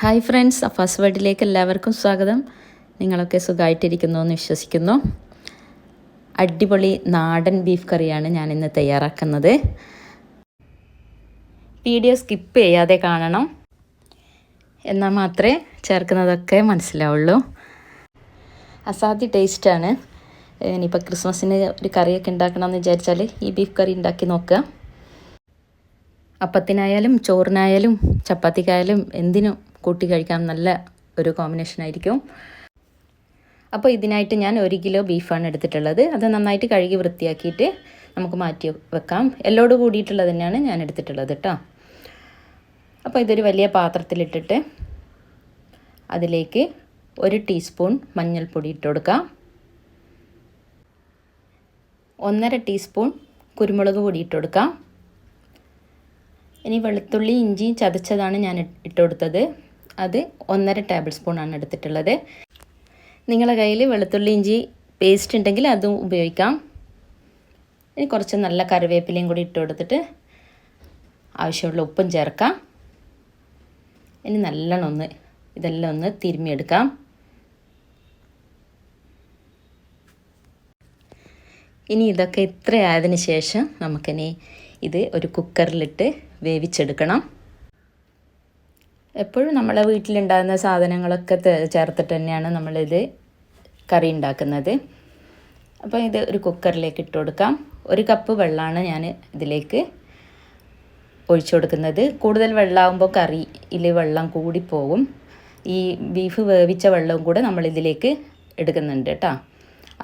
Hi friends, Afaz വേൾഡിലേക്ക് എല്ലാവർക്കും സ്വാഗതം. നിങ്ങളൊക്കെ സുഖമായിട്ടിരിക്കുന്നു എന്ന് വിശ്വസിക്കുന്നു. അടിപൊളി നാടൻ ബീഫ് കറിയാണ് ഞാനിന്ന് തയ്യാറാക്കുന്നത്. വീഡിയോ സ്കിപ്പ് ചെയ്യാതെ കാണണം, എന്നാൽ മാത്രമേ ചേർക്കുന്നതൊക്കെ മനസ്സിലാവുള്ളൂ. അസാധ്യ ടേസ്റ്റാണ്. ഇനിയിപ്പോൾ ക്രിസ്മസിന് ഒരു കറിയൊക്കെ ഉണ്ടാക്കണമെന്ന് വിചാരിച്ചാൽ ഈ ബീഫ് കറി ഉണ്ടാക്കി നോക്കുക. അപ്പത്തിനായാലും ചോറിനായാലും ചപ്പാത്തിക്കായാലും എന്തിനും കൂട്ടി കഴിക്കാൻ നല്ല ഒരു കോമ്പിനേഷനായിരിക്കും. അപ്പോൾ ഇതിനായിട്ട് ഞാൻ 1 കിലോ ബീഫാണ് എടുത്തിട്ടുള്ളത്. അത് നന്നായിട്ട് കഴുകി വൃത്തിയാക്കിയിട്ട് നമുക്ക് മാറ്റി വെക്കാം. എല്ലോട് കൂടിയിട്ടുള്ളത് തന്നെയാണ് ഞാൻ എടുത്തിട്ടുള്ളത് കേട്ടോ. അപ്പോൾ ഇതൊരു വലിയ പാത്രത്തിലിട്ടിട്ട് അതിലേക്ക് 1 ടീസ്പൂൺ മഞ്ഞൾപ്പൊടി ഇട്ട് കൊടുക്കാം. 1.5 ടീസ്പൂൺ കുരുമുളക് പൊടി ഇട്ട് കൊടുക്കാം. ഇനി വെളുത്തുള്ളി ഇഞ്ചി ചതച്ചതാണ് ഞാൻ ഇട്ട് കൊടുത്തത്. അത് 1.5 ടേബിൾ സ്പൂണാണ് എടുത്തിട്ടുള്ളത്. നിങ്ങളുടെ കയ്യിൽ വെളുത്തുള്ളി ഇഞ്ചി പേസ്റ്റ് ഉണ്ടെങ്കിൽ അതും ഉപയോഗിക്കാം. ഇനി കുറച്ച് നല്ല കറിവേപ്പിലയും കൂടി ഇട്ട് കൊടുത്തിട്ട് ആവശ്യമുള്ള ഉപ്പും ചേർക്കാം. ഇനി നല്ലോണം ഇതെല്ലാം ഒന്ന് തിരുമ്മിയെടുക്കാം. ഇനി ഇതൊക്കെ ഇത്രയായതിന് ശേഷം നമുക്കിനി ഇത് ഒരു കുക്കറിലിട്ട് വേവിച്ചെടുക്കണം. എപ്പോഴും നമ്മളെ വീട്ടിലുണ്ടാകുന്ന സാധനങ്ങളൊക്കെ ചേർത്തിട്ട് തന്നെയാണ് നമ്മളിത് കറി ഉണ്ടാക്കുന്നത്. അപ്പോൾ ഇത് ഒരു കുക്കറിലേക്ക് ഇട്ട് കൊടുക്കാം. 1 കപ്പ് വെള്ളമാണ് ഞാൻ ഇതിലേക്ക് ഒഴിച്ചു കൊടുക്കുന്നത്. കൂടുതൽ വെള്ളമാകുമ്പോൾ കറിയിൽ വെള്ളം കൂടിപ്പോകും. ഈ ബീഫ് വേവിച്ച വെള്ളവും കൂടെ നമ്മളിതിലേക്ക് എടുക്കുന്നുണ്ട് കേട്ടോ.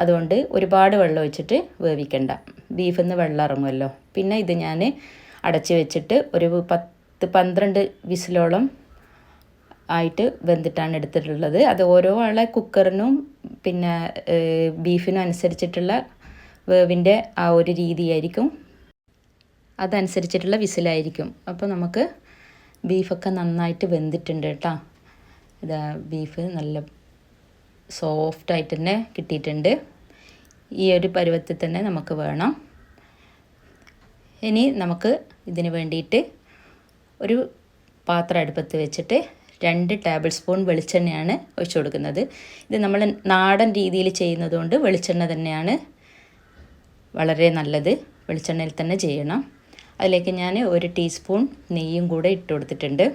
അതുകൊണ്ട് ഒരുപാട് വെള്ളം ഒഴിച്ചിട്ട് വേവിക്കണ്ട. ബീഫിൽ നിന്ന് വെള്ളം ഇറങ്ങുമല്ലോ. പിന്നെ ഇത് ഞാൻ അടച്ച് വെച്ചിട്ട് ഒരു 10-12 വിസിലോളം ആയിട്ട് വെന്തിട്ടാണ് എടുത്തിട്ടുള്ളത്. അത് ഓരോ ആളെ കുക്കറിനും പിന്നെ ബീഫിനും അനുസരിച്ചിട്ടുള്ള വേവിൻ്റെ ആ ഒരു രീതിയായിരിക്കും, അതനുസരിച്ചിട്ടുള്ള വിസിലായിരിക്കും. അപ്പോൾ നമുക്ക് ബീഫൊക്കെ നന്നായിട്ട് വെന്തിട്ടുണ്ട് കേട്ടോ. ഇതാ ബീഫ് നല്ല സോഫ്റ്റായിട്ട് തന്നെ കിട്ടിയിട്ടുണ്ട്. ഈ ഒരു പരുവത്തിൽ തന്നെ നമുക്ക് വേണം. ഇനി നമുക്ക് ഇതിന് വേണ്ടിയിട്ട് ഒരു പാത്രം അടുപ്പത്ത് വെച്ചിട്ട് 2 ടേബിൾ സ്പൂൺ വെളിച്ചെണ്ണയാണ് ഒഴിച്ചു കൊടുക്കുന്നത്. ഇത് നമ്മൾ നാടൻ രീതിയിൽ ചെയ്യുന്നതുകൊണ്ട് വെളിച്ചെണ്ണ തന്നെയാണ് വളരെ നല്ലത്. വെളിച്ചെണ്ണയിൽ തന്നെ ചെയ്യണം. അതിലേക്ക് ഞാൻ 1 ടീസ്പൂൺ നെയ്യും കൂടെ ഇട്ട് കൊടുത്തിട്ടുണ്ട്.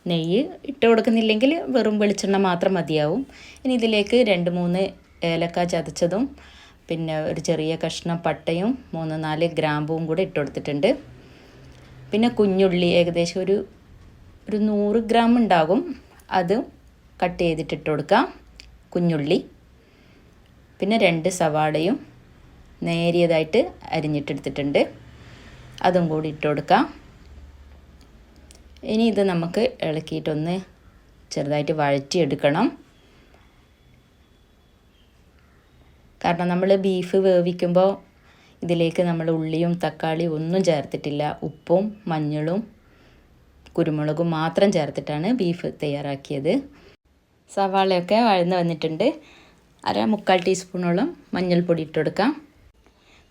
നെയ്യ് ഇട്ട് കൊടുക്കുന്നില്ലെങ്കിൽ വെറും വെളിച്ചെണ്ണ മാത്രം മതിയാവും. ഇനി ഇതിലേക്ക് 2-3 ഏലക്ക ചതച്ചതും പിന്നെ ഒരു ചെറിയ കഷ്ണം പട്ടയും 3-4 ഗ്രാമ്പും കൂടെ ഇട്ട് കൊടുത്തിട്ടുണ്ട്. പിന്നെ കുഞ്ഞുള്ളി ഏകദേശം ഒരു 100 ഗ്രാം ഉണ്ടാകും, അതും കട്ട് ചെയ്തിട്ട് ഇട്ട് കൊടുക്കാം. കുഞ്ഞുള്ളി പിന്നെ 2 സവാളയും നേരിയതായിട്ട് അരിഞ്ഞിട്ടെടുത്തിട്ടുണ്ട്, അതും കൂടി ഇട്ട് കൊടുക്കാം. ഇനി ഇത് നമുക്ക് ഇളക്കിയിട്ടൊന്ന് ചെറുതായിട്ട് വഴറ്റിയെടുക്കണം. കാരണം നമ്മൾ ബീഫ് വേവിക്കുമ്പോൾ ഇതിലേക്ക് നമ്മൾ ഉള്ളിയും തക്കാളിയും ഒന്നും ചേർത്തിട്ടില്ല. ഉപ്പും മഞ്ഞളും കുരുമുളകും മാത്രം ചേർത്തിട്ടാണ് ബീഫ് തയ്യാറാക്കിയത്. സവാളയൊക്കെ വഴന്ന് വന്നിട്ടുണ്ട്. 1/4 ടീസ്പൂണോളം മഞ്ഞൾപ്പൊടി ഇട്ട് കൊടുക്കാം.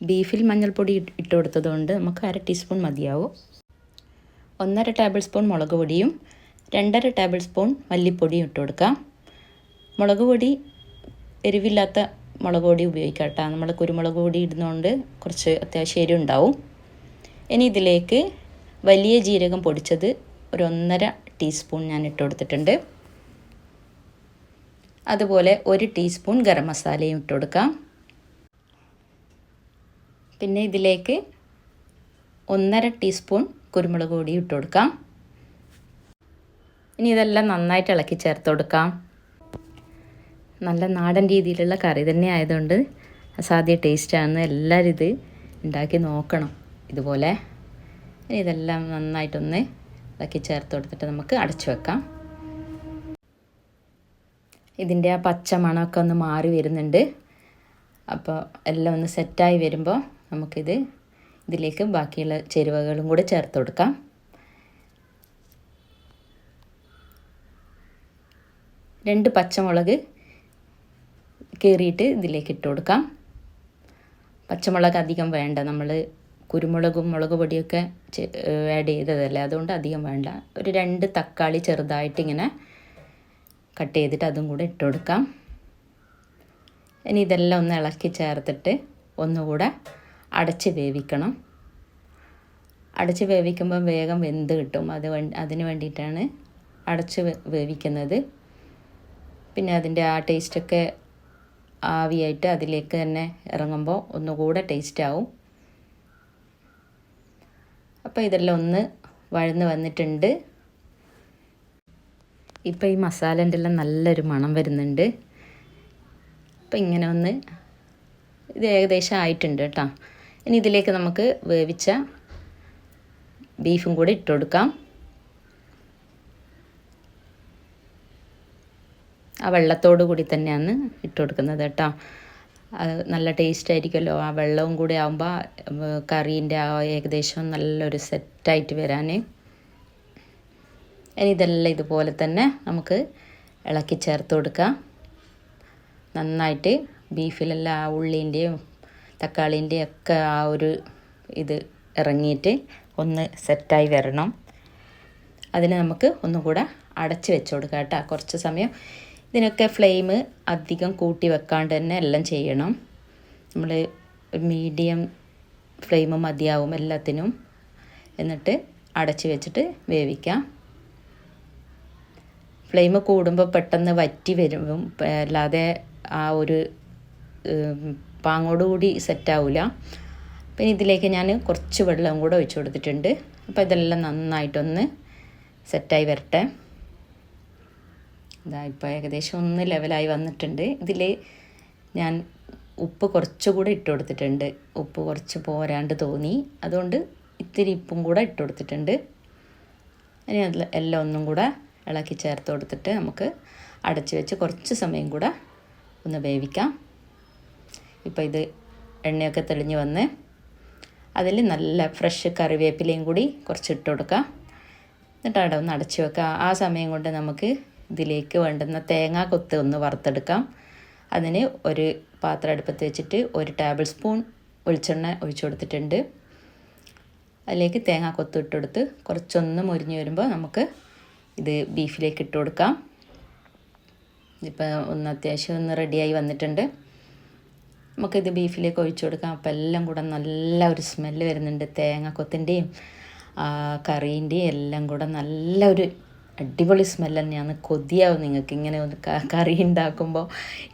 ബീഫിൽ മഞ്ഞൾപ്പൊടി ഇട്ട് കൊടുത്തതുകൊണ്ട് നമുക്ക് 1/2 ടീസ്പൂൺ മതിയാവും. 1.5 ടേബിൾ സ്പൂൺ മുളക് പൊടിയും 2.5 ടേബിൾ സ്പൂൺ മല്ലിപ്പൊടിയും ഇട്ട് കൊടുക്കാം. മുളക് പൊടി എരിവില്ലാത്ത മുളക് പൊടി ഉപയോഗിക്കാം കേട്ടോ. നമ്മൾ കുരുമുളക് പൊടി ഇടുന്നതുകൊണ്ട് കുറച്ച് അത്യാവശ്യം എരിവ് ഉണ്ടാവും. ഇനി ഇതിലേക്ക് വലിയ ജീരകം പൊടിച്ചത് ഒരു 1.5 ടീസ്പൂൺ ഞാൻ ഇട്ട് കൊടുത്തിട്ടുണ്ട്. അതുപോലെ 1 ടീസ്പൂൺ ഗരം മസാലയും ഇട്ട് കൊടുക്കാം. പിന്നെ ഇതിലേക്ക് 1.5 ടീസ്പൂൺ കുരുമുളക് പൊടി ഇട്ട് കൊടുക്കാം. ഇനി ഇതെല്ലാം നന്നായിട്ട് ഇളക്കി ചേർത്ത് കൊടുക്കാം. നല്ല നാടൻ രീതിയിലുള്ള കറി തന്നെ ആയതുകൊണ്ട് അസാധ്യ ടേസ്റ്റാണ്. എല്ലാവരും ഇത് ഉണ്ടാക്കി നോക്കണം ഇതുപോലെ. ഇനി ഇതെല്ലാം നന്നായിട്ടൊന്ന് ഇളക്കി ചേർത്ത് കൊടുത്തിട്ട് നമുക്ക് അടച്ചു വെക്കാം. ഇതിൻ്റെ ആ പച്ച മണമൊക്കെ ഒന്ന് മാറി വരുന്നുണ്ട്. അപ്പോൾ എല്ലാം ഒന്ന് സെറ്റായി വരുമ്പോൾ ഇതിലേക്ക് ബാക്കിയുള്ള ചേരുവകളും കൂടെ ചേർത്ത് കൊടുക്കാം. 2 പച്ചമുളക് കീറിയിട്ട് ഇതിലേക്ക് ഇട്ട് കൊടുക്കാം. പച്ചമുളക് അധികം വേണ്ട, നമ്മൾ കുരുമുളകും മുളക് പൊടിയൊക്കെ ആഡ് ചെയ്തതല്ലേ, അതുകൊണ്ട് അധികം വേണ്ട. ഒരു 2 തക്കാളി ചെറുതായിട്ട് ഇങ്ങനെ കട്ട് ചെയ്തിട്ട് അതും കൂടെ ഇട്ട് കൊടുക്കാം. ഇനി ഇതെല്ലാം ഒന്ന് ഇളക്കി ചേർത്തിട്ട് ഒന്നുകൂടെ അടച്ച് വേവിക്കണം. അടച്ച് വേവിക്കുമ്പോൾ വേഗം വെന്ത് കിട്ടും. അതിന് വേണ്ടിയിട്ടാണ് അടച്ച് വേവിക്കുന്നത്. പിന്നെ അതിൻ്റെ ആ ടേസ്റ്റൊക്കെ ആവിയായിട്ട് അതിലേക്ക് തന്നെ ഇറങ്ങുമ്പോൾ ഒന്നുകൂടെ ടേസ്റ്റ് ആവും. അപ്പോൾ ഇതെല്ലാം ഒന്ന് വഴന്ന് വന്നിട്ടുണ്ട്. ഇപ്പോൾ ഈ മസാലേൻ്റെ എല്ലാം നല്ലൊരു മണം വരുന്നുണ്ട്. അപ്പോൾ ഇങ്ങനെ ഒന്ന് ഇത് ഏകദേശം ആയിട്ടുണ്ട് കേട്ടോ. ഇനി ഇതിലേക്ക് നമുക്ക് വേവിച്ച ബീഫും കൂടി ഇട്ട് കൊടുക്കാം. ആ വെള്ളത്തോടു കൂടി തന്നെയാണ് ഇട്ട് കൊടുക്കുന്നത് കേട്ടോ. അത് നല്ല ടേസ്റ്റ് ആയിരിക്കുമല്ലോ. ആ വെള്ളവും കൂടി ആകുമ്പോൾ കറീൻ്റെ ആ ഏകദേശം നല്ലൊരു സെറ്റായിട്ട് വരാൻ. ഇനി ഇതെല്ലാം ഇതുപോലെ തന്നെ നമുക്ക് ഇളക്കി ചേർത്ത് കൊടുക്കാം. നന്നായിട്ട് ബീഫിലെല്ലാം ആ ഉള്ളീൻ്റെയും തക്കാളീൻ്റെയും ഒക്കെ ആ ഒരു ഇത് ഇറങ്ങിയിട്ട് ഒന്ന് സെറ്റായി വരണം. അതിന് നമുക്ക് ഒന്നുകൂടെ അടച്ച് വെച്ച് കൊടുക്കാം കേട്ടോ കുറച്ച് സമയം. ഇതിനൊക്കെ ഫ്ലെയിം അധികം കൂട്ടി വെക്കാണ്ട് തന്നെ എല്ലാം ചെയ്യണം. നമ്മൾ മീഡിയം ഫ്ലെയിം മതിയാവും എല്ലാത്തിനും. എന്നിട്ട് അടച്ച് വെച്ചിട്ട് വേവിക്കാം. ഫ്ലെയിം കൂടുമ്പോൾ പെട്ടെന്ന് വറ്റി വരും, അല്ലാതെ ആ ഒരു പാങ്ങോടുകൂടി സെറ്റാവില്ല. പിന്നെ ഇതിലേക്ക് ഞാൻ കുറച്ച് വെള്ളം കൂടെ ഒഴിച്ച് കൊടുത്തിട്ടുണ്ട്. അപ്പോൾ ഇതെല്ലാം നന്നായിട്ടൊന്ന് സെറ്റായി വരട്ടെ. ഇതാ ഇപ്പോൾ ഏകദേശം ഒന്ന് ലെവലായി വന്നിട്ടുണ്ട്. ഇതിൽ ഞാൻ ഉപ്പ് കുറച്ചുകൂടെ ഇട്ട് കൊടുത്തിട്ടുണ്ട്. ഉപ്പ് കുറച്ച് പോരാണ്ട് തോന്നി, അതുകൊണ്ട് ഇത്തിരി ഉപ്പും കൂടെ ഇട്ട് കൊടുത്തിട്ടുണ്ട്. ഇനി എല്ലാം ഒന്നും കൂടെ ഇളക്കി ചേർത്ത് കൊടുത്തിട്ട് നമുക്ക് അടച്ച് വെച്ച് കുറച്ച് സമയം കൂടെ ഒന്ന് വേവിക്കാം. ഇപ്പോൾ ഇത് എണ്ണയൊക്കെ തെളിഞ്ഞ് വന്ന് അതിൽ നല്ല ഫ്രഷ് കറിവേപ്പിലയും കൂടി കുറച്ച് ഇട്ട് കൊടുക്കാം. എന്നിട്ട് അവിടെ ഒന്ന് അടച്ച് വെക്കാം. ആ സമയം കൊണ്ട് നമുക്ക് ഇതിലേക്ക് വേണ്ടുന്ന തേങ്ങാ കൊത്ത് ഒന്ന് വറുത്തെടുക്കാം. അതിന് ഒരു പാത്രം അടുപ്പത്ത് വെച്ചിട്ട് 1 ടേബിൾ സ്പൂൺ വെളിച്ചെണ്ണ ഒഴിച്ചു കൊടുത്തിട്ടുണ്ട്. അതിലേക്ക് തേങ്ങാ കൊത്ത് ഇട്ട് കൊടുത്ത് കുറച്ചൊന്ന് മുരിഞ്ഞ് വരുമ്പോൾ നമുക്ക് ഇത് ബീഫിലേക്ക് ഇട്ട് കൊടുക്കാം. ഇപ്പോൾ ഒന്ന് അത്യാവശ്യം ഒന്ന് റെഡിയായി വന്നിട്ടുണ്ട്. നമുക്കിത് ബീഫിലേക്ക് ഒഴിച്ചു കൊടുക്കാം. അപ്പോൾ എല്ലാം കൂടെ നല്ല ഒരു സ്മെല്ല് വരുന്നുണ്ട്. തേങ്ങ കൊത്തിൻ്റെയും കറീൻ്റെയും എല്ലാം കൂടെ നല്ലൊരു അടിപൊളി സ്മെല്ല് തന്നെയാണ്. കൊതിയാവും നിങ്ങൾക്ക് ഇങ്ങനെ ഒന്ന് കറി ഉണ്ടാക്കുമ്പോൾ.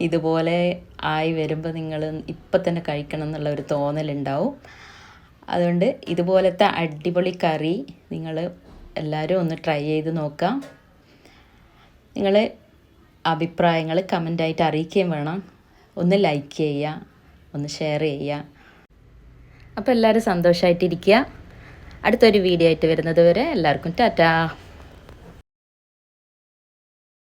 ഇതുപോലെ ആയി വരുമ്പോൾ നിങ്ങൾ ഇപ്പം തന്നെ കഴിക്കണം എന്നുള്ള ഒരു തോന്നലുണ്ടാവും. അതുകൊണ്ട് ഇതുപോലത്തെ അടിപൊളി കറി നിങ്ങൾ എല്ലാവരും ഒന്ന് ട്രൈ ചെയ്ത് നോക്കാം. നിങ്ങൾ അഭിപ്രായങ്ങൾ കമൻ്റായിട്ട് അറിയിക്കുകയും വേണം. ഒന്ന് ലൈക്ക് ചെയ്യുക, ഒന്ന് ഷെയർ ചെയ്യുക. അപ്പോൾ എല്ലാവരും സന്തോഷമായിട്ടിരിക്കുക. അടുത്തൊരു വീഡിയോ ആയിട്ട് വരുന്നത് വരെ എല്ലാവർക്കും ടാറ്റാ.